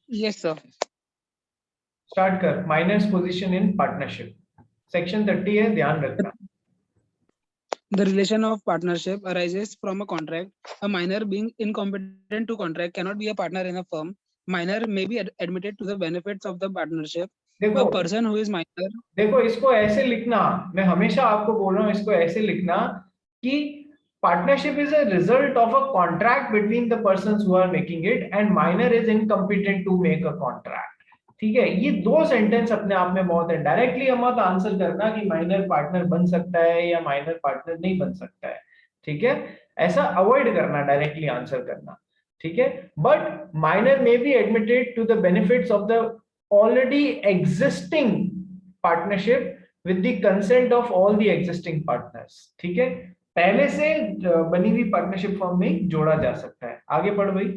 Yes, sir. Start कर। Minors position in partnership, section 30 है, ध्यान रखना। The relation of partnership arises from a contract. A minor being incompetent to contract cannot be a partner in a firm. Minor may be admitted to the benefits of the partnership. देखो A person who is minor. देखो इसको ऐसे लिखना, मैं हमेशा आपको बोल रहा हूँ इसको ऐसे लिखना कि partnership is a result of a contract between the persons who are making it and minor is incompetent to make a contract. ठीक है, ये दो सेंटेंस अपने आप में बहुत है। डायरेक्टली हम मत आंसर करना कि माइनर पार्टनर बन सकता है या माइनर पार्टनर नहीं बन सकता है। ठीक है, ऐसा अवॉइड करना डायरेक्टली आंसर करना। ठीक है, but minor may be admitted to the benefits of the already existing partnership with the consent of all the existing partners। ठीक है, पहले से बनी हुई पार्टनरशिप फॉर्म में जोड़ा जा सकता है। आगे पढ़ भाई।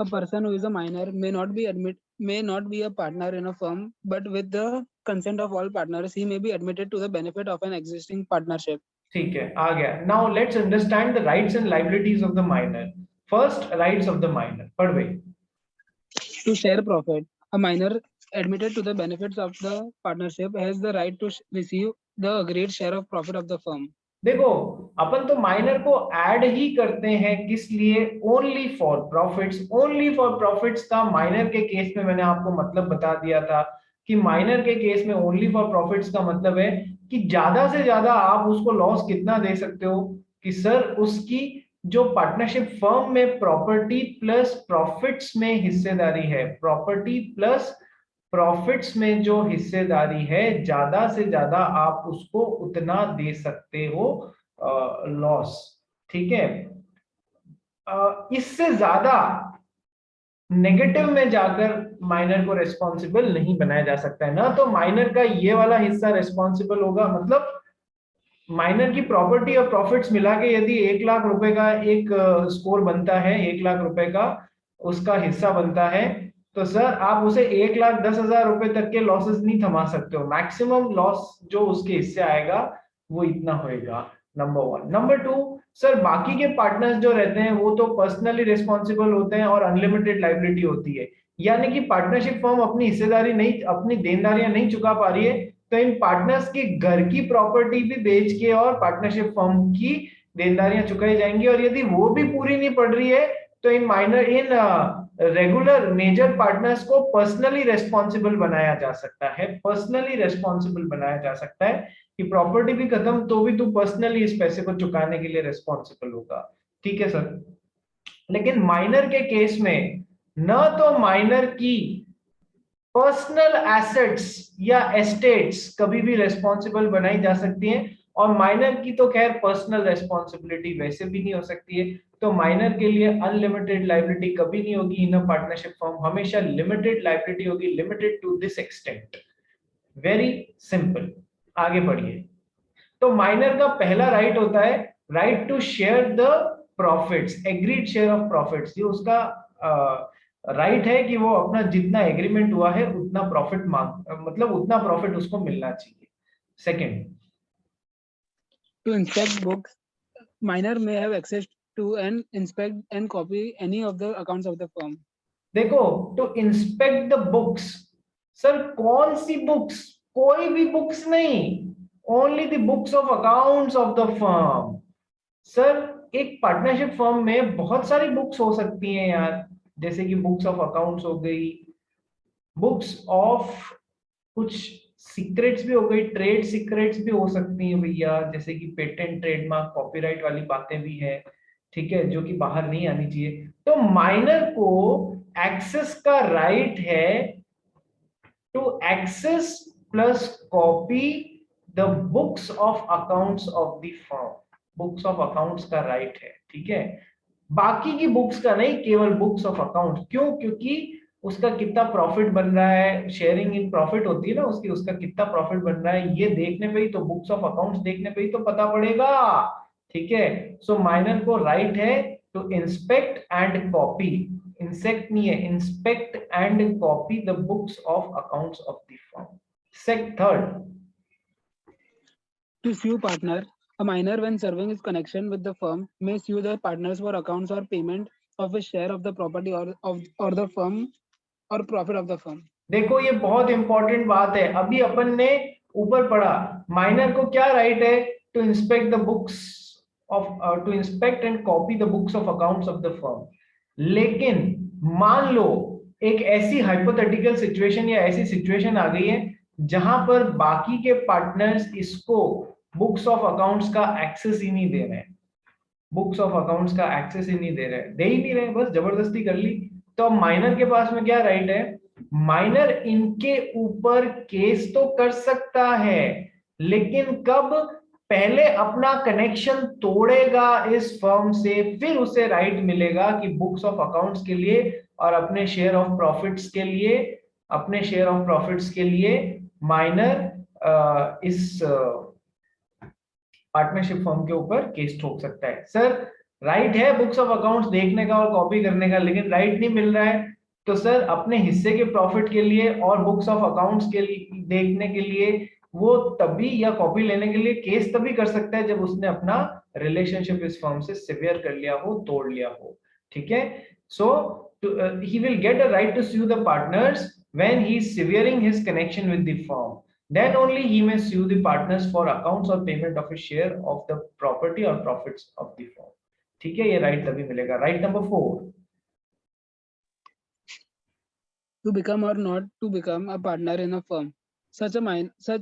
A person who is a minor may not be a partner in a firm, but with the consent of all partners, he may be admitted to the benefit of an existing partnership. ठीक है, आ गया। Now let's understand the rights and liabilities of the minor. First, rights of the minor, पढ़ भाई। To share profit, a minor admitted to the benefits of the partnership has the right to receive the agreed share of profit of the firm. देखो अपन तो minor को add ही करते हैं, किस लिए? Only for profits. Only for profits का minor के case में मैंने आपको मतलब बता दिया था कि माइनर के केस में ओनली फॉर प्रॉफिट्स का मतलब है कि ज्यादा से ज्यादा आप उसको लॉस कितना दे सकते हो कि सर उसकी जो पार्टनरशिप फर्म में प्रॉपर्टी प्लस प्रॉफिट्स में हिस्सेदारी है, प्रॉपर्टी प्लस प्रॉफिट्स में जो हिस्सेदारी है, ज्यादा से ज्यादा आप उसको उतना दे सकते हो लॉस। ठीक है, इससे ज्यादा नेगेटिव में जाकर माइनर को रेस्पॉन्सिबल नहीं बनाया जा सकता है। ना तो माइनर का ये वाला हिस्सा रेस्पॉन्सिबल होगा, मतलब माइनर की प्रॉपर्टी और प्रॉफिट्स मिला के यदि 1 लाख रुपए का एक स्कोर बनता है, 1 लाख रुपए का उसका हिस्सा बनता है, तो सर आप उसे 1,10,000 रुपए तक के लॉसेस नहीं थमा सकते हो। मैक्सिमम लॉस जो उसके हिस्से आएगा वो इतना होएगा। Number one. Number two, sir बाकी के पार्टनर्स जो रहते हैं वो तो पर्सनली रिस्पॉन्सिबल होते हैं और अनलिमिटेड लाइबिलिटी होती है, यानी कि पार्टनरशिप फर्म अपनी हिस्सेदारी नहीं, अपनी देनदारियां नहीं चुका पा रही है, तो इन पार्टनर्स के घर की प्रॉपर्टी भी बेच के और पार्टनरशिप फर्म की देनदारियां चुकाई जाएंगी। और यदि वो भी पूरी नहीं पड़ रही है तो इन रेगुलर मेजर पार्टनर्स को पर्सनली रेस्पॉन्सिबल बनाया जा सकता है। पर्सनली रेस्पॉन्सिबल बनाया जा सकता है कि प्रॉपर्टी भी खत्म तो भी तू पर्सनली इस पैसे को चुकाने के लिए रेस्पॉन्सिबल होगा। ठीक है सर, लेकिन माइनर के केस में न तो माइनर की पर्सनल एसेट्स या एस्टेट्स कभी भी रेस्पॉन्सिबल बनाई जा सकती हैं, और माइनर की तो खैर पर्सनल रेस्पॉन्सिबिलिटी वैसे भी नहीं हो सकती है। तो माइनर के लिए अनलिमिटेड लायबिलिटी कभी नहीं होगी इन अ पार्टनरशिप फॉर्म, हमेशा लिमिटेड लायबिलिटी होगी, limited to this extent. Very simple. आगे बढ़िए। तो माइनर का पहला राइट होता है right to share the profits, agreed share of profits. ये उसका राइट है कि वो अपना जितना एग्रीमेंट हुआ है उतना प्रॉफिट मतलब उतना प्रॉफिट उसको मिलना चाहिए। Second, To inspect books, minor may have access to and inspect and copy any of the accounts of the firm. देखो to inspect the books, sir कौन सी बुक्स? कोई भी बुक्स नहीं, only the books of accounts of the firm. Sir एक partnership firm में बहुत सारी बुक्स हो सकती हैं यार, जैसे कि बुक्स ऑफ अकाउंट्स हो गई, बुक्स ऑफ कुछ सीक्रेट्स भी हो गई, ट्रेड सीक्रेट्स भी हो सकती हैं भैया, जैसे कि पेटेंट, ट्रेडमार्क, कॉपीराइट वाली बातें भी है। ठीक है, जो कि बाहर नहीं आनी चाहिए। तो माइनर को एक्सेस का राइट है to access plus copy the books of accounts of the firm. Books of accounts का राइट है। ठीक है, बाकी की बुक्स का नहीं, केवल बुक्स ऑफ अकाउंट। क्यों? क्योंकि उसका कितना प्रॉफिट बन रहा है, शेयरिंग इन प्रॉफिट होती है ना उसकी, उसका कितना प्रॉफिट बन रहा है ये देखने पे ही तो, बुक्स ऑफ अकाउंट्स देखने पे ही तो पता पड़ेगा। ठीक है, सो माइनर को राइट है to inspect and copy, insect नहीं है, inspect and copy the books of accounts of the firm. Third, To sue partner, a minor when serving his connection with the firm may sue the partners for accounts or payment of a share of the property or the firm or profit of the firm. देखो ये बहुत important बात है, अभी अपन ने ऊपर पढ़ा minor को क्या राइट है, to inspect the books of to inspect and copy the books of accounts of the firm. लेकिन मान लो एक ऐसी हाइपोथेटिकल सिचुएशन या ऐसी सिचुएशन आ गई है जहां पर बाकी के पार्टनर्स इसको बुक्स ऑफ अकाउंट्स का एक्सेस ही नहीं दे रहे हैं, बुक्स ऑफ अकाउंट्स का एक्सेस ही नहीं दे रहे, दे ही नहीं रहे, बस जबरदस्ती कर ली। तो अब माइनर के पास में क्या राइट है, माइनर इनके ऊपर केस तो कर सकता है, लेकिन कब, पहले अपना कनेक्शन तोड़ेगा इस फर्म से, फिर उसे राइट मिलेगा कि बुक्स ऑफ अकाउंट्स के लिए और अपने शेयर ऑफ प्रॉफिट्स के लिए, अपने शेयर ऑफ प्रॉफिट्स के लिए माइनर इस पार्टनरशिप फर्म के ऊपर केस ठोक सकता है। सर राइट है बुक्स ऑफ अकाउंट्स देखने का और कॉपी करने का, लेकिन राइट नहीं मिल रहा है, तो सर अपने हिस्से के प्रॉफिट के लिए और बुक्स ऑफ अकाउंट्स के लिए देखने के लिए वो तभी, या कॉपी लेने के लिए केस तभी कर सकता है जब उसने अपना रिलेशनशिप इस फर्म से सिवियर कर लिया हो, तोड़ लिया हो। ठीक है, सो he will get a right to sue the partners when he is severing his connection with the firm. Then only he may sue the partners for accounts or payment of a share of the property or profits of the firm. ठीक है, ये right तभी मिलेगा। Right number 4, To become or not to become a partner in a firm. Such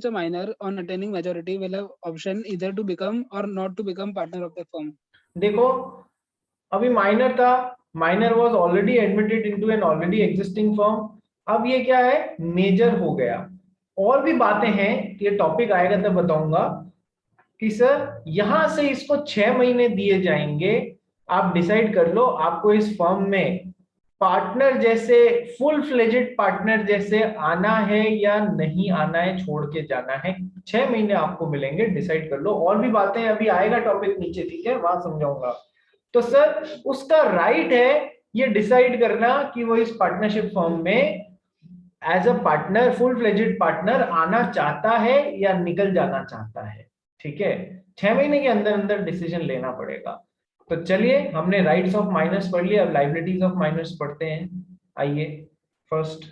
a minor on attaining majority will have option either to become or not to become partner of the firm. देखो अभी minor था, minor was already admitted into an already existing firm, अब ये क्या है, major हो गया। और भी बातें हैं, ये टॉपिक आएगा तब बताऊंगा कि सर यहां से इसको 6 महीने दिए जाएंगे, आप डिसाइड कर लो आपको इस फर्म में पार्टनर जैसे, फुल फ्लेजेड पार्टनर जैसे आना है या नहीं आना है, छोड़ के जाना है। 6 महीने आपको मिलेंगे, डिसाइड कर लो। और भी बातें अभी आएगा टॉपिक नीचे, ठीक है, वहां समझाऊंगा। तो सर उसका राइट है ये डिसाइड करना कि वो इस पार्टनरशिप फर्म में as a partner, full fledged partner आना चाहता है या निकल जाना चाहता है। ठीक है, 6 महीने के अंदर अंदर डिसीजन लेना पड़ेगा। तो चलिए हमने राइट्स ऑफ माइनर्स पढ़ लिया, अब लायबिलिटीज ऑफ माइनर्स पढ़ते हैं। आइए, first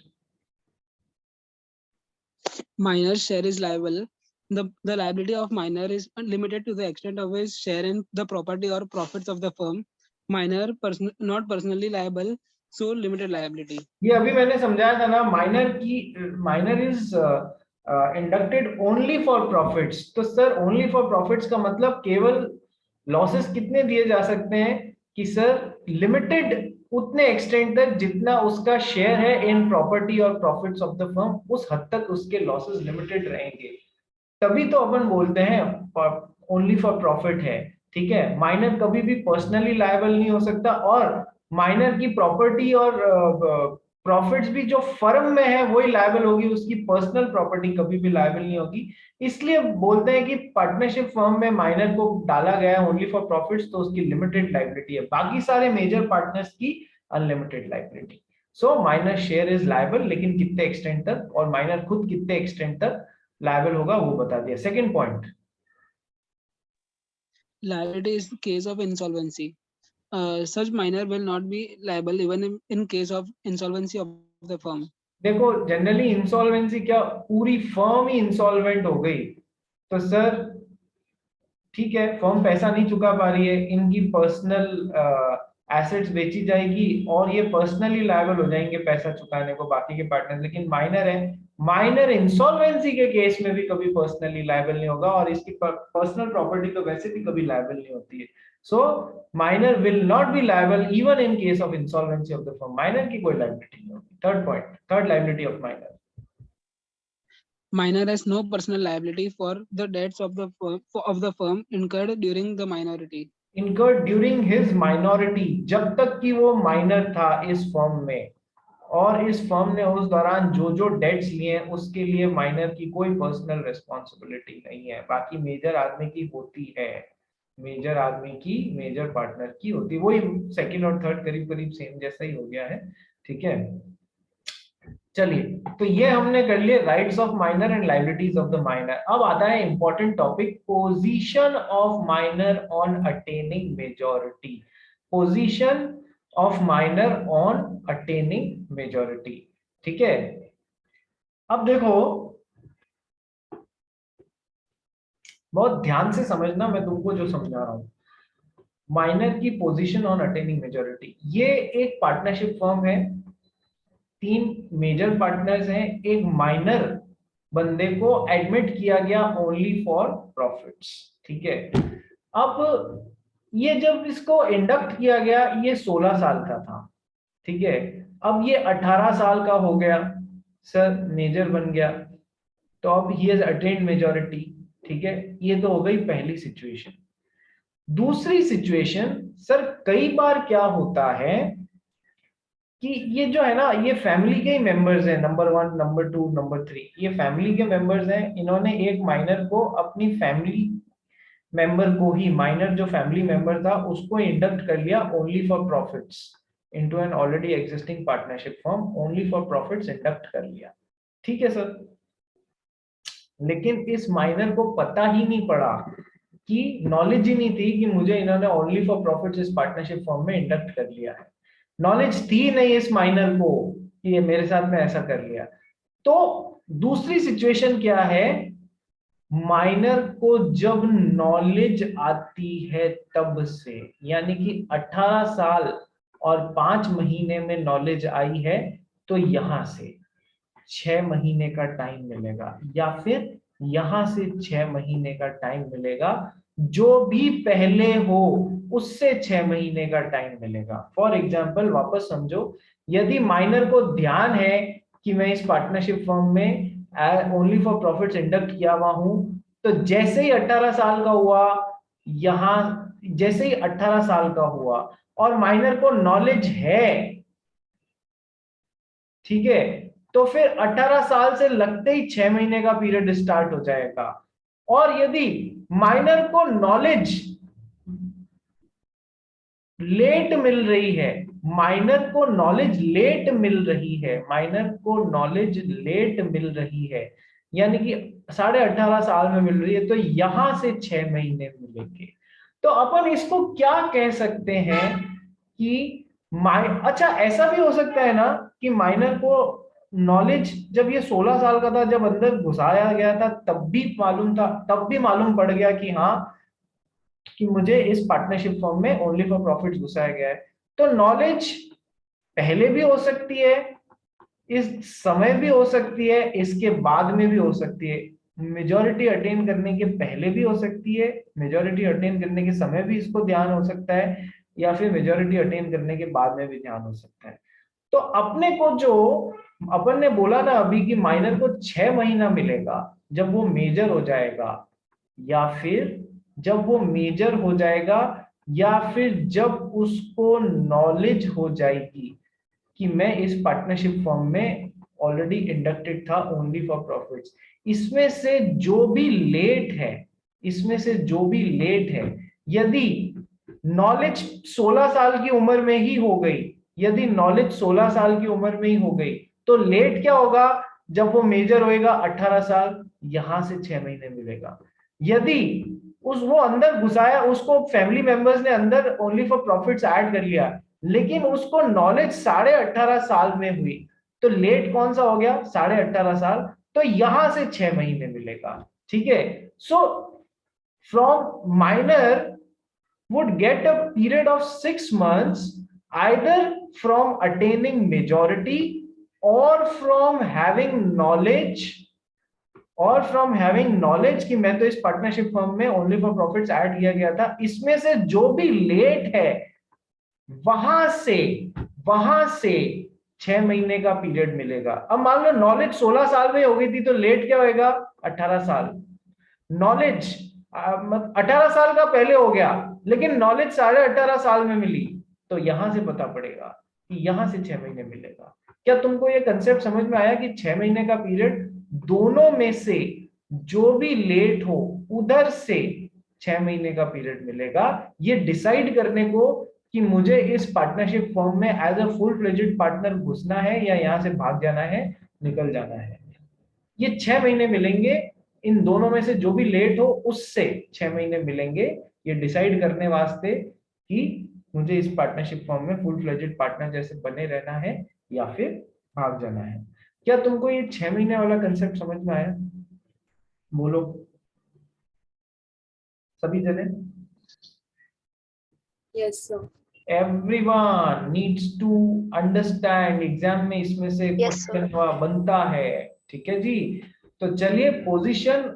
Minor's share is liable. The liability of minor is limited to the extent of his share in the property or profits of the firm. Minor not personally liable, so limited liability. ये अभी मैंने समझाया था ना, minor की, minor is inducted only for profits. तो sir only for profits का मतलब केवल लॉसेस कितने दिए जा सकते हैं कि सर लिमिटेड उतने एक्सटेंट तक जितना उसका शेयर है इन प्रॉपर्टी और प्रॉफिट्स ऑफ द फर्म, उस हद तक उसके लॉसेस लिमिटेड रहेंगे। तभी तो अपन बोलते हैं ओनली फॉर प्रॉफिट है। ठीक है, माइनर कभी भी पर्सनली लायबल नहीं हो सकता, और माइनर की प्रॉपर्टी और प्रॉफिट्स भी जो फर्म में है वही लायबल होगी, उसकी पर्सनल प्रॉपर्टी कभी भी लायबल नहीं होगी। इसलिए बोलते हैं कि पार्टनरशिप फर्म में माइनर को डाला गया है ओनली फॉर प्रॉफिट्स, तो उसकी लिमिटेड लायबिलिटी है, बाकी सारे मेजर पार्टनर्स की unlimited liability. So minor share is liable, लेकिन कितने एक्सटेंट तक, और माइनर खुद कितने एक्सटेंट तक लायबल होगा वो बता दिया। Second point, Liability is the case of insolvency. Such minor will not be liable even in case of insolvency of the firm. देखो जनरली इंसॉल्वेंसी क्या, पूरी फर्म ही इंसॉल्वेंट हो गई, तो सर ठीक है, फर्म पैसा नहीं चुका पा रही है, इनकी पर्सनल एसेट्स बेची जाएगी और ये पर्सनली लायबल हो जाएंगे पैसा चुकाने को बाकी के पार्टनर। लेकिन माइनर है, माइनर इंसॉल्वेंसी के केस में भी कभी पर्सनली लायबल नहीं होगा, और इसकी पर्सनल प्रॉपर्टी तो वैसे भी कभी लायबल नहीं होती है। So minor will not be liable even in case of insolvency of the firm, minor की कोई लायबिलिटी नहीं होगी। Third point, third liability of minor, Minor has no personal liability for the debts of the firm incurred during the minority. incurred during his minority, जब तक कि वो minor था इस फर्म में, और इस फर्म ने उस दौरान जो जो डेट्स लिए हैं उसके लिए माइनर की कोई पर्सनल रिस्पॉन्सिबिलिटी नहीं है। बाकी मेजर आदमी की होती है, मेजर आदमी की, मेजर पार्टनर की होती है। वही सेकंड और थर्ड करीब करीब सेम जैसा ही हो गया है। ठीक है, चलिए, तो ये हमने कर लिए rights of minor and liabilities of the minor. अब आता है important topic, position of minor on attaining majority. Position of minor on attaining majority. ठीक है, अब देखो बहुत ध्यान से समझना मैं तुमको जो समझा रहा हूं। माइनर की पोजीशन ऑन अटेनिंग मेजॉरिटी, ये एक पार्टनरशिप फर्म है, 3 मेजर पार्टनर्स हैं, एक माइनर बंदे को एडमिट किया गया ओनली फॉर प्रॉफिट्स। ठीक है, अब ये जब इसको इंडक्ट किया गया ये 16 साल का था। ठीक है, अब ये 18 साल का हो गया, सर मेजर बन गया, तो अब ही हैज अटेन्ड मेजॉरिटी। ठीक है, ये तो हो गई पहली सिचुएशन। दूसरी सिचुएशन, सर कई बार क्या होता है कि ये जो है ना, ये फैमिली के ही मेंबर्स हैं, नंबर 1, नंबर 2, नंबर 3, ये फैमिली के मेंबर्स हैं। इन्होंने एक माइनर को अपनी फैमिली मेंबर को ही, माइनर जो फैमिली मेंबर था उसको इंडक्ट कर लिया only for profits into an already existing partnership form, only for profits induct कर लिया। ठीक है सर, लेकिन इस माइनर को पता ही नहीं पड़ा, कि नॉलेज ही नहीं थी कि मुझे इन्होंने ओनली फॉर प्रॉफिट्स इस पार्टनरशिप फॉर्म में इंडक्ट कर लिया है। नॉलेज थी नहीं इस माइनर को कि ये मेरे साथ में ऐसा कर लिया। तो दूसरी सिचुएशन क्या है, माइनर को जब नॉलेज आती है तब से, यानी कि 18 साल और 5 महीने में नॉलेज आई है, तो यहां से 6 महीने का टाइम मिलेगा, या फिर यहां से 6 महीने का टाइम मिलेगा, जो भी पहले हो उससे 6 महीने का टाइम मिलेगा। फॉर एग्जाम्पल वापस समझो, यदि माइनर को ध्यान है कि मैं इस पार्टनरशिप फर्म में ओनली फॉर प्रॉफिट्स इंडक्ट किया हुआ हूं, तो जैसे ही 18 साल का हुआ, यहां जैसे ही 18 साल का हुआ और माइनर को नॉलेज है, ठीक है, तो फिर 18 साल से लगते ही 6 महीने का पीरियड स्टार्ट हो जाएगा। और यदि माइनर को नॉलेज लेट मिल रही है, माइनर को नॉलेज लेट मिल रही है, माइनर को नॉलेज लेट मिल रही है, यानी कि 18.5 साल में मिल रही है, तो यहां से 6 महीने मिलेंगे। तो अपन इसको क्या कह सकते हैं कि अच्छा ऐसा भी हो सकता है ना कि माइनर को नॉलेज जब ये 16 साल का था, जब अंदर घुसाया गया था, तब भी मालूम था, तब भी मालूम पड़ गया कि हाँ, कि मुझे इस पार्टनरशिप फॉर्म में ओनली फॉर प्रॉफिट्स घुसाया गया है। तो नॉलेज पहले भी हो सकती है, इस समय भी हो सकती है, इसके बाद में भी हो सकती है। मेजॉरिटी अटेन करने के पहले भी हो सकती है, मेजॉरिटी अटेन करने के समय भी इसको ध्यान हो सकता है, या फिर मेजॉरिटी अटेन करने के बाद में भी ध्यान हो सकता है। तो अपने को जो अपन ने बोला ना अभी कि माइनर को 6 महीना मिलेगा जब वो मेजर हो जाएगा, या फिर जब वो मेजर हो जाएगा, या फिर जब उसको नॉलेज हो जाएगी कि मैं इस पार्टनरशिप फॉर्म में ऑलरेडी इंडक्टेड था ओनली फॉर प्रॉफिट्स। इसमें से जो भी लेट है, इसमें से जो भी लेट है, यदि नॉलेज 16 साल की उम्र में ही हो गई, यदि नॉलेज 16 साल की उम्र में ही हो गई, तो लेट क्या होगा, जब वो मेजर होएगा 18 साल, यहां से 6 महीने मिलेगा। यदि वो अंदर घुसाया, उसको फैमिली मेंबर्स ने अंदर ओनली फॉर प्रॉफिट्स ऐड कर लिया, लेकिन उसको नॉलेज 18.5 साल में हुई, तो लेट कौन सा हो गया, 18.5 साल, तो यहां से 6 महीने मिलेगा। ठीक है, so from minor would get a period of 6 months either from attaining majority or from having knowledge, और फ्रॉम हैविंग नॉलेज कि मैं तो इस पार्टनरशिप फर्म में ओनली फॉर प्रॉफिट्स ऐड किया गया था, इसमें से जो भी लेट है वहां से 6 महीने का पीरियड मिलेगा। अब मान लो नॉलेज 16 साल में हो गई थी, तो लेट क्या होएगा, 18 साल। नॉलेज 18 साल का पहले हो गया, लेकिन नॉलेज 18.5 साल में मिली, तो यहां से पता पड़ेगा कि यहां से 6 महीने मिलेगा। क्या तुमको ये कंसेप्ट समझ में आया कि 6 महीने का पीरियड, दोनों में से जो भी लेट हो उधर से 6 महीने का पीरियड मिलेगा, ये डिसाइड करने को कि मुझे इस पार्टनरशिप फॉर्म में as a full fledged partner घुसना है या यहां से भाग जाना है, निकल जाना है। ये 6 महीने मिलेंगे, इन दोनों में से जो भी लेट हो उससे 6 महीने मिलेंगे, ये डिसाइड करने वास्ते कि मुझे इस पार्टनरशिप फॉर्म में फुल फ्लेजेड पार्टनर जैसे बने रहना है या फिर भाग जाना है। क्या तुमको ये 6 महीने वाला कंसेप्ट समझ में आया? बोलो सभी जने। Yes, sir. Everyone needs to understand, exam में इसमें से Yes, sir. क्वेश्चन बनता है। ठीक है जी। तो चलिए position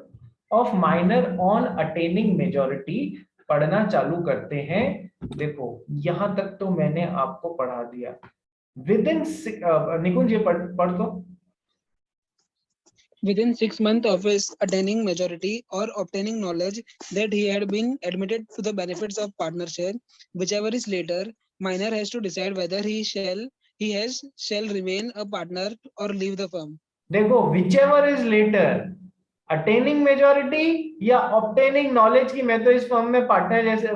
of minor on attaining majority पढ़ना चालू करते हैं। देखो यहां तक तो मैंने आपको पढ़ा दिया। विद इन निकुंज ये पढ़ दो। Within 6 months of his attaining majority or obtaining knowledge that he had been admitted to the benefits of partnership, whichever is later, minor has to decide whether shall remain a partner or leave the firm. देखो whichever is later, attaining majority या obtaining knowledge की, मैं तो इस firm में partner जैसे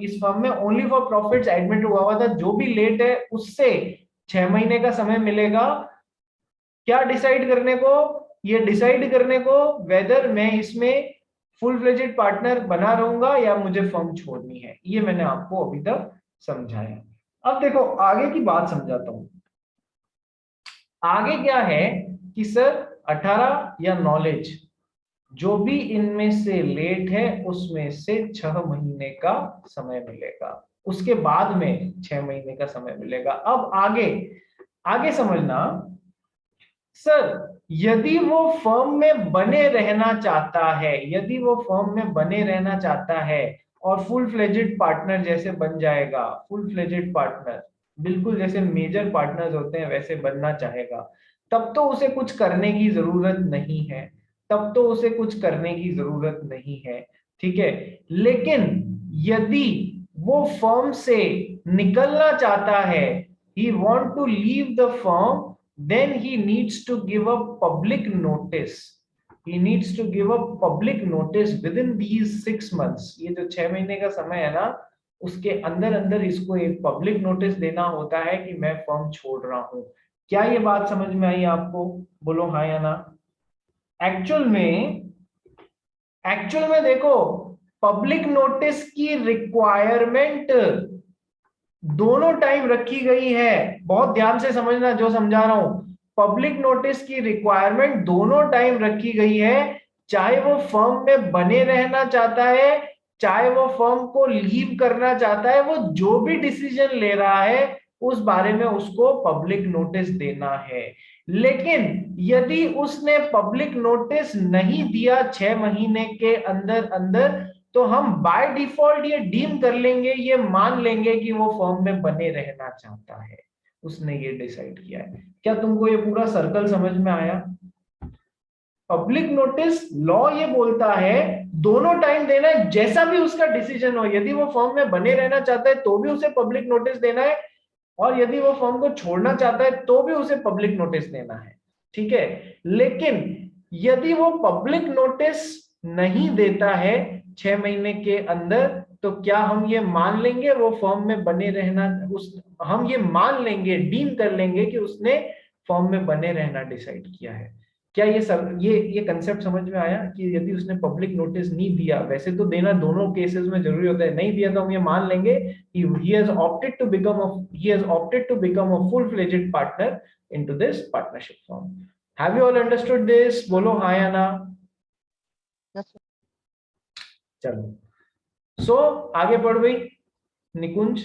इस firm में ओनली फॉर प्रॉफिट्स एडमिट हुआ हुआ था, जो भी लेट है उससे 6 महीने का समय मिलेगा। क्या डिसाइड करने को? ये डिसाइड करने को वेदर मैं इसमें फुल फ्लेजेड पार्टनर बना रहूंगा या मुझे फर्म छोड़नी है। ये मैंने आपको अभी तक समझाया। अब देखो आगे की बात समझाता हूं। आगे क्या है कि सर 18 या नॉलेज, जो भी इनमें से लेट है उसमें से 6 महीने का समय मिलेगा, उसके बाद में 6 महीने का समय मिलेगा। अब आगे आगे समझना सर, यदि वो फर्म में बने रहना चाहता है, यदि वो फर्म में बने रहना चाहता है और फुल फ्लेजेड पार्टनर जैसे बन जाएगा, फुल फ्लेजेड पार्टनर बिल्कुल जैसे मेजर पार्टनर्स होते हैं वैसे बनना चाहेगा, तब तो उसे कुछ करने की जरूरत नहीं है, तब तो उसे कुछ करने की जरूरत नहीं है। ठीक है। लेकिन यदि वो फर्म से निकलना चाहता है, he want to leave the firm, then he needs to give a public notice. He needs to give a public notice within these 6 months. ये जो 6 महीने का समय है ना, उसके अंदर अंदर इसको एक पब्लिक नोटिस देना होता है कि मैं फर्म छोड़ रहा हूं। क्या ये बात समझ में आई आपको? बोलो हाँ या ना। एक्चुअल में देखो पब्लिक नोटिस की रिक्वायरमेंट दोनों टाइम रखी गई है। बहुत ध्यान से समझना जो समझा रहा हूं। पब्लिक नोटिस की रिक्वायरमेंट दोनों टाइम रखी गई है, चाहे वो फर्म में बने रहना चाहता है, चाहे वो फर्म को लीव करना चाहता है, वो जो भी डिसीजन ले रहा है उस बारे में उसको पब्लिक नोटिस देना है। लेकिन यदि उसने पब्लिक नोटिस नहीं दिया 6 महीने के अंदर अंदर, तो हम बाय डिफॉल्ट ये डीम कर लेंगे, ये मान लेंगे कि वो फर्म में बने रहना चाहता है, उसने ये डिसाइड किया है। क्या तुमको ये पूरा सर्कल समझ में आया? पब्लिक नोटिस लॉ ये बोलता है दोनों टाइम देना है, जैसा भी उसका डिसीजन हो। यदि वो फर्म में बने रहना चाहता है तो भी उसे पब्लिक नोटिस देना है, और यदि वो फर्म को छोड़ना चाहता है तो भी उसे पब्लिक नोटिस देना है। ठीक है। लेकिन यदि वो पब्लिक नोटिस नहीं देता है 6 महीने के अंदर, तो क्या हम ये मान लेंगे वो फर्म में बने रहना, हम ये मान लेंगे, डीम कर लेंगे कि उसने फर्म में बने रहना डिसाइड किया है। क्या ये कंसेप्ट समझ में आया कि यदि उसने पब्लिक नोटिस नहीं दिया, वैसे तो देना दोनों केसेस में जरूरी होता है, नहीं दिया तो हम ये मान लेंगे he has opted to become a full-fledged partner into this partnership firm. Have you all understood this? बोलो हाँ या ना। चलो सो आगे बढ़ गई निकुंज।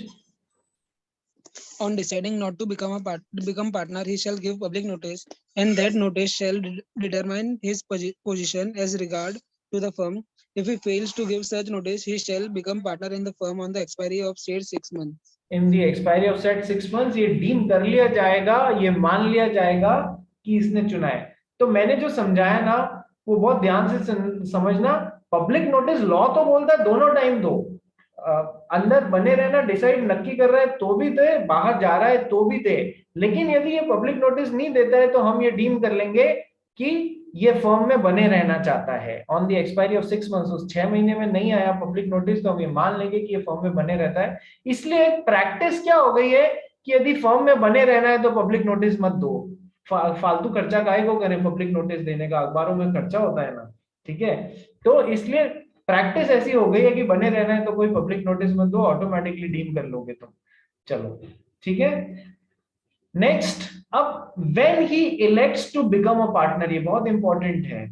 On deciding not to become partner, he shall give public notice, and that notice shall determine his position as regard to the firm. If he fails to give such notice, he shall become partner in the firm on the expiry of said 6 months. In the expiry of said 6 months, ये deem कर लिया जाएगा, ये मान लिया जाएगा कि इसने चुना है। तो मैंने जो समझाया ना वो बहुत ध्यान से समझना। पब्लिक नोटिस लॉ तो बोलता है दोनों टाइम दो, अंदर बने रहना डिसाइड नक्की कर रहा है तो भी दे, बाहर जा रहा है तो भी दे। लेकिन यदि ये पब्लिक नोटिस नहीं देता है तो हम ये डीम कर लेंगे कि ये फर्म में बने रहना चाहता है। On the expiry of 6 months, उस 6 महीने में नहीं आया पब्लिक नोटिस तो हम ये मान लेंगे कि ये फर्म में बने रहता है। इसलिए प्रैक्टिस क्या हो गई है कि यदि फर्म में बने रहना है तो पब्लिक नोटिस मत दो। फालतू खर्चा काहे को करें, पब्लिक नोटिस देने का अखबारों में खर्चा होता है ना। ठीक है। तो इसलिए प्रैक्टिस ऐसी हो गई है कि बने रहना है तो कोई पब्लिक नोटिस मत दो, ऑटोमेटिकली डीम कर लोगे तुम। चलो ठीक है। नेक्स्ट, अब when he elects to become a partner, ये बहुत इंपॉर्टेंट है।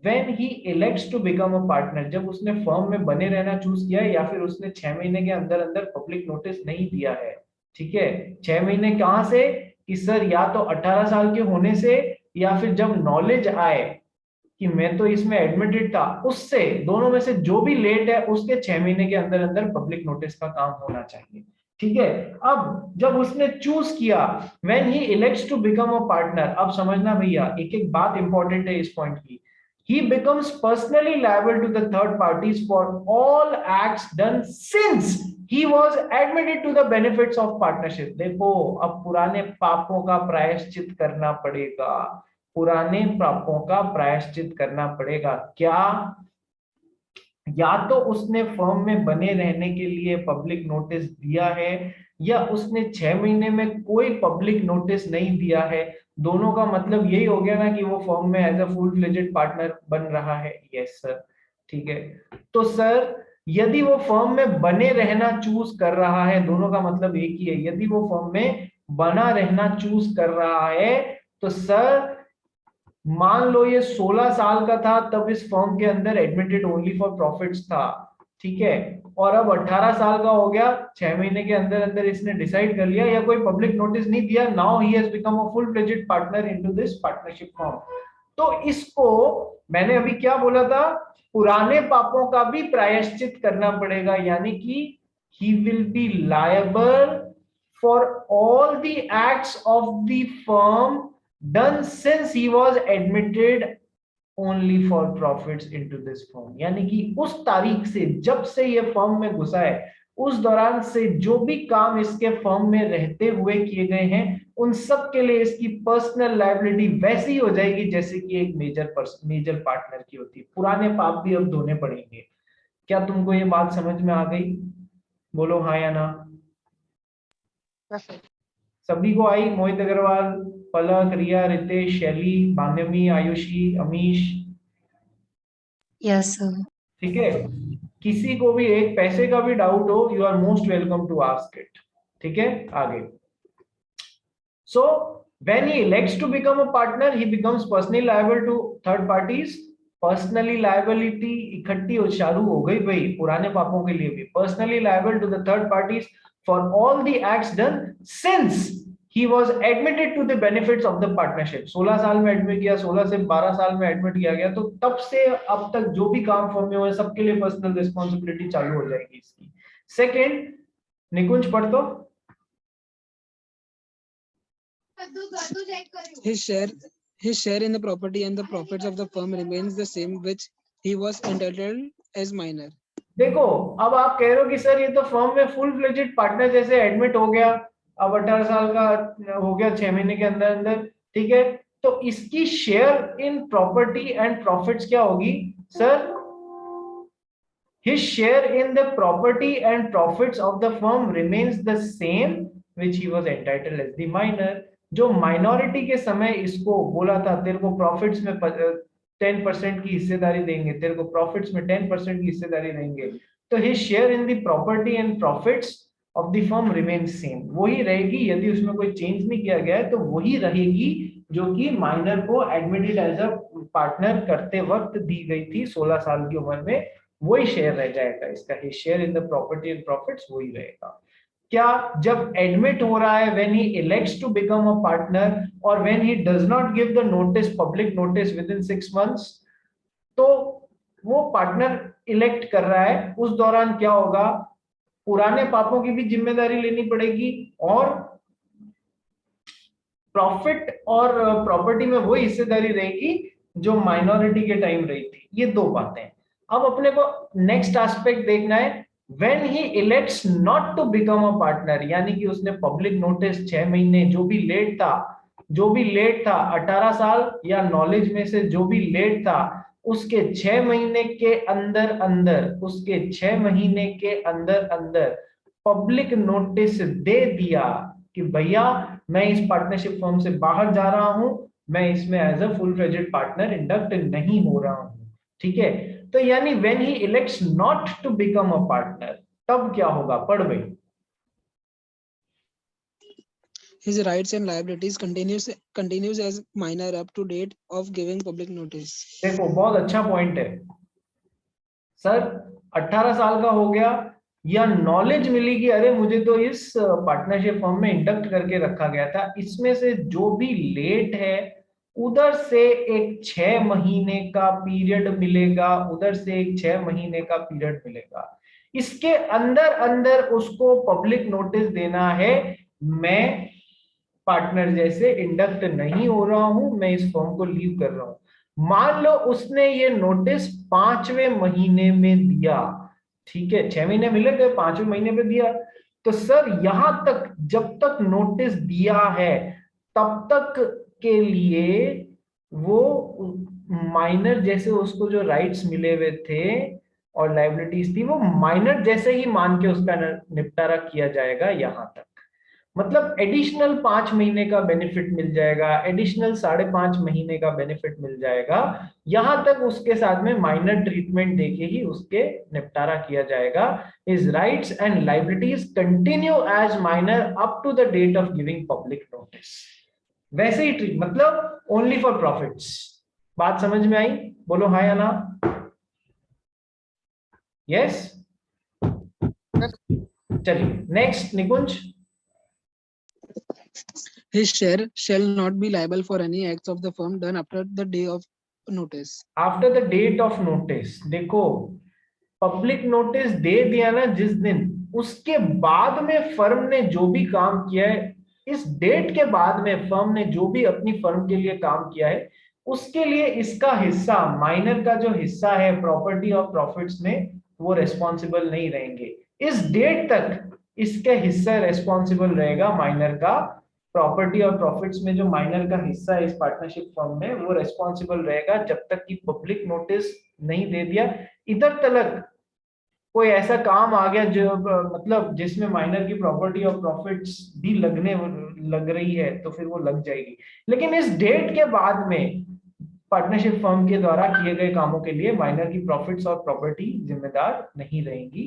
When he elects to become a partner, जब उसने फर्म में बने रहना चूज किया है या फिर उसने 6 महीने के अंदर अंदर पब्लिक नोटिस नहीं दिया है। ठीक है, 6 महीने कहां से कि सर या तो 18 साल के होने से या फिर जब नॉलेज आए कि मैं तो इसमें एडमिटेड था, उससे दोनों में से जो भी लेट है उसके 6 महीने के अंदर अंदर पब्लिक नोटिस का काम होना चाहिए। ठीक है, अब जब उसने चूज किया when he elects to become a partner, अब समझना भैया एक एक बात इंपॉर्टेंट है इस पॉइंट की। he becomes personally liable to the third parties for all acts done since he was admitted to the benefits of partnership। देखो अब पुराने पापों का प्रायश्चित करना पड़ेगा, पुराने पापों का प्रायश्चित करना पड़ेगा। क्या? या तो उसने फर्म में बने रहने के लिए पब्लिक नोटिस दिया है या उसने 6 महीने में कोई पब्लिक नोटिस नहीं दिया है। दोनों का मतलब यही हो गया ना कि वो फर्म में as a full fledged partner बन रहा है। यस सर, ठीक है। तो सर यदि वो फर्म में बने रहना चूज कर रहा है, दोनों का मतलब एक ही है, यदि वो फर्म में बना रहना चूज कर रहा है तो सर मान लो ये 16 साल का था तब इस फर्म के अंदर एडमिटेड ओनली फॉर प्रॉफिट्स था। ठीक है, और अब 18 साल का हो गया, 6 महीने के अंदर अंदर इसने डिसाइड कर लिया या कोई पब्लिक नोटिस नहीं दिया, now he has become a full fledged partner into this partnership firm. तो इसको मैंने अभी क्या बोला था, पुराने पापों का भी प्रायश्चित करना पड़ेगा, यानी कि he will be liable for all the acts of the firm done since he was admitted only for profits into this firm। यानी कि उस तारीख से, जब से ये फर्म में घुसा है, उस दौरान से जो भी काम इसके फर्म में रहते हुए किए गए हैं उन सब के लिए इसकी पर्सनल लायबिलिटी वैसी हो जाएगी जैसे कि एक मेजर पार्टनर की होती है। पुराने पाप भी अब धोने पड़ेंगे। क्या तुमको ये बात समझ में आ गई? बोलो हाँ या ना। सभी को आई? मोहित अग्रवाल, पलक, रिया, रितेश, शैली, भान्यमी, आयुषी, अमीश। Yes sir. ठीक है, किसी को भी एक पैसे का भी डाउट हो, you are most welcome to ask it. ठीक है, आगे। So when he elects to become a partner he becomes personally liable to third parties. Personally liability इकट्ठी हो चालू हो गई भाई पुराने पापों के लिए भी। Personally liable to the third parties for all the acts done since he was admitted to the benefits of the partnership। 16 साल में एडमिट किया, 16 से 12 साल में एडमिट किया गया, तो तब से अब तक जो भी काम फर्म में हुए सबके लिए पर्सनल रिस्पांसिबिलिटी चालू हो जाएगी इसकी। सेकंड, निकुंज पढ़ दो। his share in the property and the profits of the firm remains the same which he was entitled as minor। देखो अब आप कह रहे हो कि सर ये तो फर्म में फुल फ्लेजेड पार्टनर जैसे एडमिट हो गया, अब 18 साल का हो गया 6 महीने के अंदर अंदर। ठीक है, तो इसकी share in property and profits क्या होगी sir? his share in the property and profits of the firm remains the same which he was entitled as the minor। जो माइनॉरिटी के समय इसको बोला था तेरे को प्रॉफिट्स में 10% की हिस्सेदारी देंगे, तेरे को प्रॉफिट्स में 10% की हिस्सेदारी देंगे, तो his share in the property and profits of the firm remains same, वही रहेगी। यदि उसमें कोई चेंज नहीं किया गया है तो वही रहेगी जो कि माइनर को एडमिटेड एज अ पार्टनर करते वक्त दी गई थी 16 साल की उम्र में, वही शेयर रह जाएगा इसका। his share in the property and profits वही रहेगा। क्या जब एडमिट हो रहा है when he elects to become a partner और when he does not give the notice, public notice within 6 months, तो वो पार्टनर इलेक्ट कर रहा है, उस दौरान क्या होगा? पुराने पापों की भी जिम्मेदारी लेनी पड़ेगी और प्रॉफिट और प्रॉपर्टी में वही हिस्सेदारी रहेगी जो माइनॉरिटी के टाइम रही थी। ये दो बातें। अब अपने को नेक्स्ट एस्पेक्ट देखना है, when he elects not to become a partner, यानी कि उसने पब्लिक नोटिस 6 महीने जो भी लेट था 18 साल या नॉलेज में से जो भी लेट था उसके 6 महीने के अंदर अंदर पब्लिक नोटिस दे दिया कि भैया मैं इस पार्टनरशिप फर्म से बाहर जा रहा हूं, मैं इसमें as a full fledged partner induct नहीं हो रहा हूं। ठीक है, तो यानी when he elects not to become a partner, तब क्या होगा? पढ़ भाई। His rights and liabilities continues as minor up to date of giving public notice. देखो बहुत अच्छा पॉइंट है सर। 18 साल का हो गया या नॉलेज मिली कि अरे मुझे तो इस पार्टनरशिप फॉर्म में इंडक्ट करके रखा गया था, इसमें से जो भी लेट है उधर से एक 6 महीने का पीरियड मिलेगा, उधर से एक 6 महीने का पीरियड मिलेगा। इसके अंदर अंदर उसको पब्लिक नोटिस देना है, मैं पार्टनर जैसे इंडक्ट नहीं हो रहा हूं, मैं इस फॉर्म को लीव कर रहा हूं। मान लो उसने ये नोटिस 5वें महीने में दिया, ठीक है, 6 महीने मिले थे, 5वें महीने पे दिया, तो सर यहां तक जब तक नोटिस दिया है तब तक के लिए वो माइनर जैसे उसको जो राइट्स मिले हुए थे और लाइबिलिटीज थी वो माइनर जैसे ही मान के उसका निपटारा किया जाएगा यहां तक। मतलब एडिशनल 5 महीने का बेनिफिट मिल जाएगा, एडिशनल 5.5 महीने का बेनिफिट मिल जाएगा, यहां तक उसके साथ में माइनर ट्रीटमेंट देके ही उसके निपटारा किया जाएगा। His rights and liabilities continue as minor up to the date of giving public notice. वैसे ही ट्रीट, मतलब ओनली फॉर प्रॉफिट्स। बात समझ में आई? बोलो हाँ या ना? यस? चलिए next Nikunj. His share shall not be liable for any acts of the firm done after the day of notice. After the date of notice, देखो पब्लिक नोटिस दे दिया ना जिस दिन, उसके बाद में फर्म ने जो भी काम किया है, इस डेट के बाद में फर्म ने जो भी अपनी फर्म के लिए काम किया है उसके लिए इसका हिस्सा, माइनर का जो हिस्सा है प्रॉपर्टी और प्रॉफिट्स में, वो रेस्पॉन्सिबल नहीं रहेंगे। इस डेट तक इसके हिस्सा रेस्पॉन्सिबल रहेगा माइनर का, प्रॉपर्टी और प्रॉफिट्स में जो माइनर का हिस्सा है इस पार्टनरशिप फर्म में वो रेस्पॉन्सिबल रहेगा जब तक कि पब्लिक नोटिस नहीं दे दिया। इधर तक कोई ऐसा काम आ गया जो मतलब जिसमें माइनर की प्रॉपर्टी और प्रॉफिट्स भी लग रही है तो फिर वो लग जाएगी, लेकिन इस डेट के बाद में पार्टनरशिप फर्म के द्वारा किए गए कामों के लिए माइनर की प्रॉफिट्स और प्रॉपर्टी जिम्मेदार नहीं रहेंगी।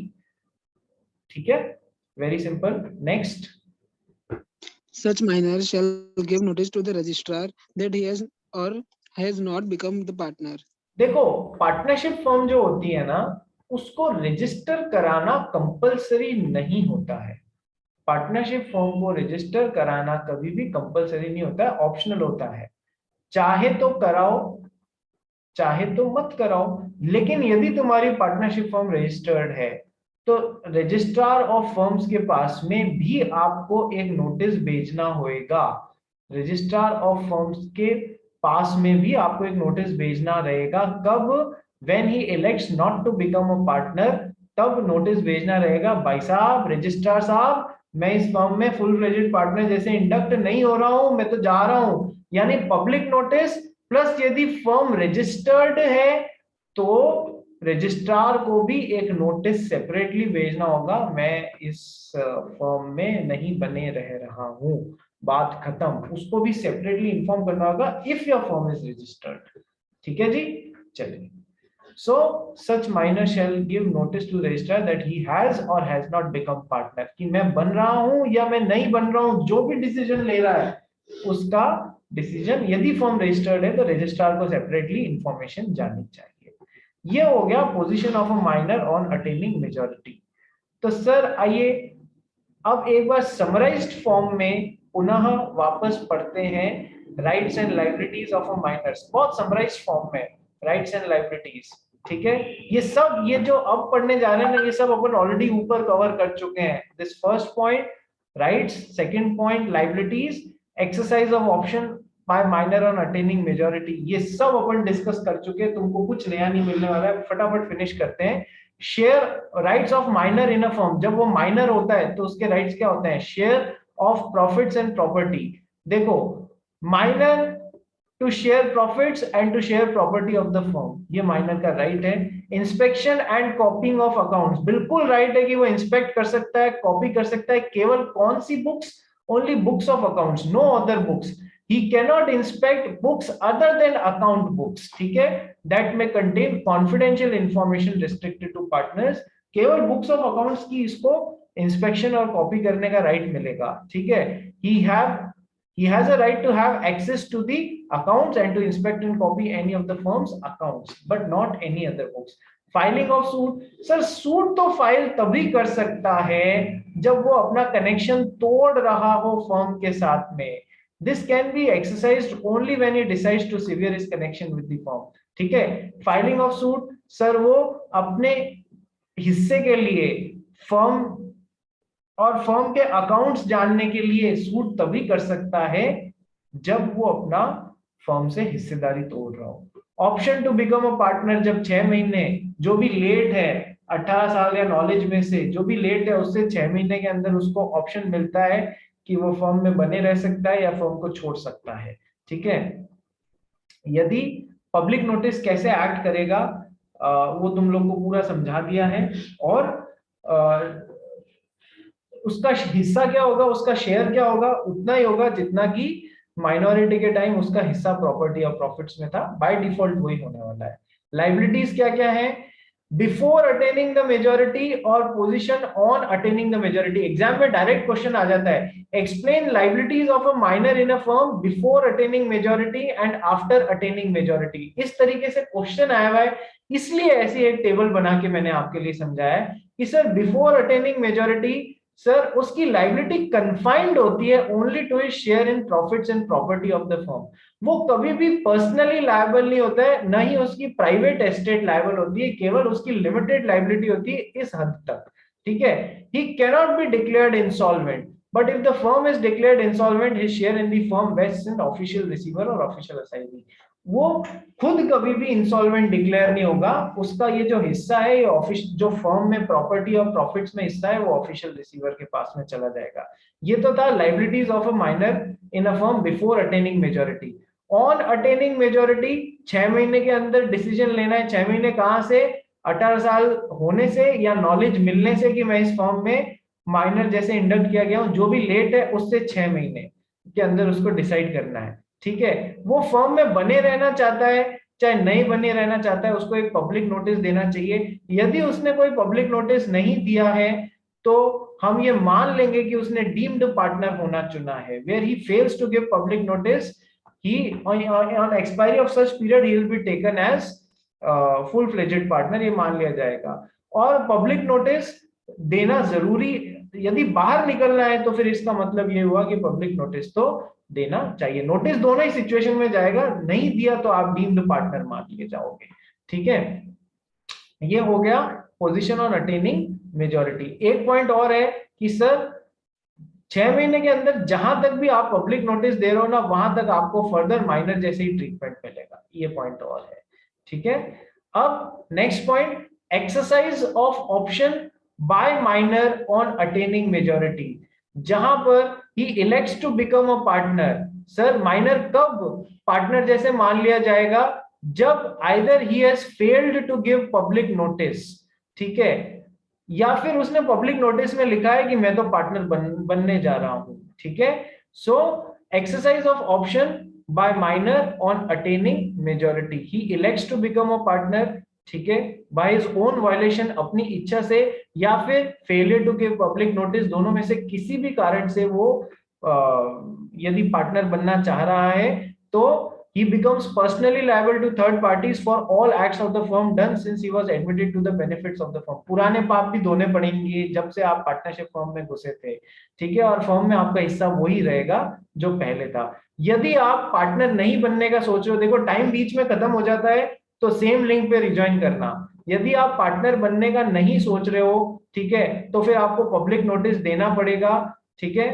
ठीक है, very simple. Next. Such minor shall give notice to the registrar that he has or has not become the partner. देखो पार्टनरशिप फर्म जो होती है ना उसको रजिस्टर कराना कंपलसरी नहीं होता है। पार्टनरशिप फर्म को रजिस्टर कराना कभी भी कंपलसरी नहीं होता है, ऑप्शनल होता है। चाहे तो कराओ चाहे तो मत कराओ, लेकिन यदि तुम्हारी पार्टनरशिप फर्म रजिस्टर्ड है तो रजिस्ट्रार ऑफ फर्म्स के पास में भी आपको एक नोटिस भेजना होगा। रजिस्ट्रार ऑफ फर्म्स के पास में भी आपको एक नोटिस भेजना रहेगा। कब? When he elects not to become a partner, तब नोटिस भेजना रहेगा, भाई साहब रजिस्ट्रार साहब मैं इस फर्म में फुल फ्लेजेड पार्टनर जैसे इंडक्ट नहीं हो रहा हूं, मैं तो जा रहा हूं। यानी पब्लिक नोटिस प्लस यदि फर्म रजिस्टर्ड है तो रजिस्ट्रार को भी एक नोटिस सेपरेटली भेजना होगा, मैं इस फर्म में नहीं बने रह रहा हूं, बात खत्म। उसको भी सेपरेटली इन्फॉर्म करना होगा if your firm is registered. ठीक है जी, चलिए। So such minor shall give notice to the registrar that he has or has not become partner, कि मैं बन रहा हूं या मैं नहीं बन रहा हूं, जो भी डिसीजन ले रहा है उसका डिसीजन यदि फर्म रजिस्टर्ड है तो रजिस्ट्रार को सेपरेटली इंफॉर्मेशन जानी चाहिए। ये हो गया position of a minor on attaining majority. तो सर आइए अब एक बार समराइज्ड फॉर्म में पुनः वापस पढ़ते हैं rights and liabilities of a minors. बहुत समराइज्ड फॉर्म में राइट्स एंड लाइबिलिटीज। ठीक है, ये सब ये जो अब पढ़ने जा रहे हैं ना ये सब अपन ऑलरेडी ऊपर कवर कर चुके हैं। This first point rights, second point liabilities, exercise of option by minor on attaining majority, ये सब अपन डिस्कस कर चुके हैं। तुमको कुछ नया नहीं मिलने वाला है, फटाफट फिनिश करते हैं। Share rights of minor in a firm, जब वो माइनर होता है तो उसके राइट्स क्या होते हैं? Share of profits and property. देखो minor to share profits and to share property of the firm, ये माइनर का राइट है। Inspection and copying of accounts, बिल्कुल राइट है कि वो इंस्पेक्ट कर सकता है, कॉपी कर सकता है। केवल कौन सी books? Only books of accounts, no other books. he cannot inspect books other than account books, ठीक है, that may contain confidential information restricted to partners, केवल बुक्स ऑफ अकाउंट्स की इसको इंस्पेक्शन और कॉपी करने का राइट मिलेगा, ठीक है। he has a right to have access to the accounts and to inspect and copy any of the firm's accounts but not any other books. Filing of suit, sir suit तो file तभी कर सकता है जब वो अपना connection तोड़ रहा हो फर्म के साथ में। This can be exercised only when he decides to sever his connection with the firm, ठीक है। फाइलिंग ऑफ सूट सर वो अपने हिस्से के लिए फर्म और फर्म के अकाउंट्स जानने के लिए सूट तभी कर सकता है जब वो अपना फर्म से हिस्सेदारी तोड़ रहा हो। Option to become a partner, जब 6 महीने जो भी लेट है 18 साल या नॉलेज में से जो भी लेट है उससे 6 महीने के अंदर उसको ऑप्शन मिलता है कि वो फर्म में बने रह सकता है या फर्म को छोड़ सकता है, ठीक है। यदि पब्लिक नोटिस कैसे एक्ट करेगा वो तुम लोग को पूरा समझा दिया है, और उसका हिस्सा क्या होगा, उसका शेयर क्या होगा, उतना ही होगा जितना कि माइनॉरिटी के टाइम उसका हिस्सा प्रॉपर्टी और प्रॉफिट्स में था, बाय डिफॉल्ट वही होने वाला है। लायबिलिटीज क्या क्या है, बिफोर अटेनिंग द मेजोरिटी और position on attaining the majority. Exam में डायरेक्ट क्वेश्चन आ जाता है, explain liabilities of a minor in a firm before attaining majority and after attaining majority. इस तरीके से क्वेश्चन आया हुआ है, इसलिए ऐसी एक टेबल बना के मैंने आपके लिए समझाया कि sir before attaining majority sir उसकी लायबिलिटी कन्फाइंड होती है only to his share in profits and property of the firm. वो कभी भी पर्सनली लायबल नहीं होता है, न ही उसकी प्राइवेट एस्टेट लायबल होती है, केवल उसकी लिमिटेड लायबिलिटी होती है इस हद तक, ठीक है। ही cannot be declared insolvent, but if the firm is declared insolvent his share in the firm vests in official receiver or official assignee। वो खुद कभी भी इंसॉल्वेंट डिक्लेयर नहीं होगा, उसका ये जो हिस्सा है ये ऑफिस जो फर्म में प्रॉपर्टी और प्रॉफिट्स में हिस्सा है वो ऑफिशियल रिसीवर के पास में चला जाएगा। ये तो था liabilities of a minor in a firm before attaining majority. On attaining majority 6 महीने के अंदर डिसीजन लेना है। 6 महीने कहां से, 18 साल होने से या नॉलेज मिलने से कि मैं इस फर्म में माइनर जैसे इंडक्ट किया गया हूं, जो भी लेट है उससे 6 महीने के अंदर उसको डिसाइड करना है, ठीक है। वो फर्म में बने रहना चाहता है चाहे नहीं बने रहना चाहता है, उसको एक पब्लिक नोटिस देना चाहिए। यदि उसने कोई पब्लिक नोटिस नहीं दिया है तो हम ये मान लेंगे कि उसने डीम्ड पार्टनर होना चुना है। Where he fails to give public notice he on expiry of such period he will be taken as full fledged partner, ये मान लिया जाएगा। और पब्लिक नोटिस देना जरूरी, यदि बाहर निकलना है तो फिर इसका मतलब ये हुआ कि पब्लिक नोटिस तो देना चाहिए। नोटिस दोनों ही सिचुएशन में जाएगा, नहीं दिया तो आप डीम्ड पार्टनर मान लिए जाओगे, ठीक है। ये हो गया पोजीशन ऑन अटेनिंग मेजॉरिटी। एक पॉइंट और है कि सर 6 महीने के अंदर जहां तक भी आप पब्लिक नोटिस दे रहे हो ना वहां तक आपको फर्दर माइनर जैसे ही ट्रीटमेंट मिलेगा, ये पॉइंट और है, ठीक है। अब next point, exercise of option by minor on attaining majority. जहां पर he elects to become a partner, sir minor कब पार्टनर जैसे मान लिया जाएगा, जब either he has failed to give public notice, ठीक है, या फिर उसने पब्लिक नोटिस में लिखा है कि मैं तो पार्टनर बनने जा रहा हूं, ठीक है। So exercise of option by minor on attaining majority, he elects to become a partner, ठीक है, बाय हिज ओन वायलेशन, अपनी इच्छा से, या फिर failure to give public notice, दोनों में से किसी भी कारण से वो यदि पार्टनर बनना चाह रहा है तो he becomes personally liable to third parties for all acts of the firm done since he was admitted to the benefits of the firm। पुराने पाप भी धोने पड़ेंगे जब से आप पार्टनरशिप फर्म में घुसे थे, ठीक है, और फर्म में आपका हिस्सा वही रहेगा जो पहले था। यदि आप पार्टनर नहीं बनने का सोच रहे हो, देखो टाइम बीच में खत्म हो जाता है तो सेम लिंक पे रिज्वाइन करना। यदि आप पार्टनर बनने का नहीं सोच रहे हो, ठीक है, तो फिर आपको पब्लिक नोटिस देना पड़ेगा, ठीक है।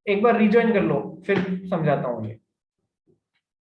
एक बार रिज्वाइन कर लो फिर समझाता हूँ ये।